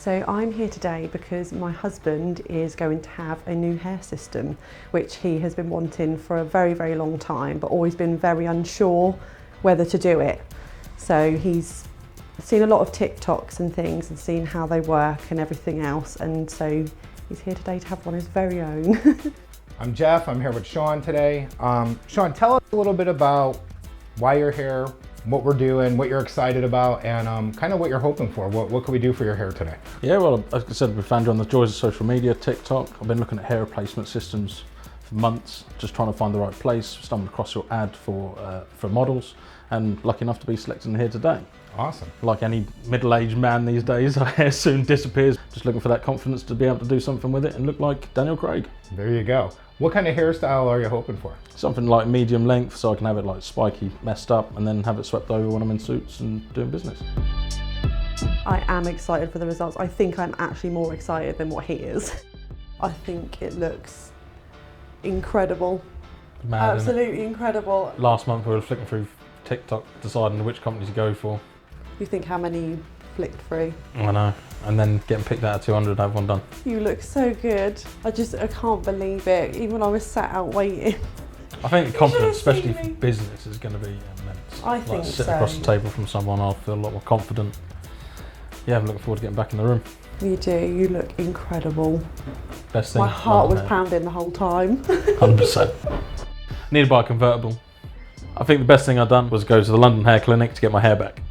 So I'm here today because my husband is going to have a new hair system, which he has been wanting for a very, very long time, but always been very unsure whether to do it. So he's seen a lot of TikToks and things and seen how they work and everything else. And so he's here today to have one of his very own. I'm Jeff, I'm here with Shawn today. Shawn, tell us a little bit about why you're here, what we're doing, what you're excited about, and kind of what you're hoping for. What can we do for your hair today? Yeah, well, as I said, we found you on the joys of social media, TikTok. I've been looking at hair replacement systems for months, just trying to find the right place. Stumbled across your ad for models, and lucky enough to be selected in here today. Awesome. Like any middle-aged man these days, our hair soon disappears. Just looking for that confidence to be able to do something with it and look like Daniel Craig. There you go. What kind of hairstyle are you hoping for? Something like medium length, so I can have it like spiky, messed up, and then have it swept over when I'm in suits and doing business. I am excited for the results. I think I'm actually more excited than what he is. I think it looks incredible. Mad, absolutely incredible. Last month we were flicking through TikTok deciding which company to go for. You think how many you flicked through? I know, and then getting picked out of 200 to have one done. You look so good. I can't believe it. Even when I was sat out waiting. I think the confidence, especially for business, is going to be immense. I think sitting across the table from someone, I'll feel a lot more confident. Yeah, I'm looking forward to getting back in the room. You do, you look incredible. Best thing. My heart was pounding the whole time. 100%. Need to buy a convertible. I think the best thing I've done was go to the London Hair Clinic to get my hair back.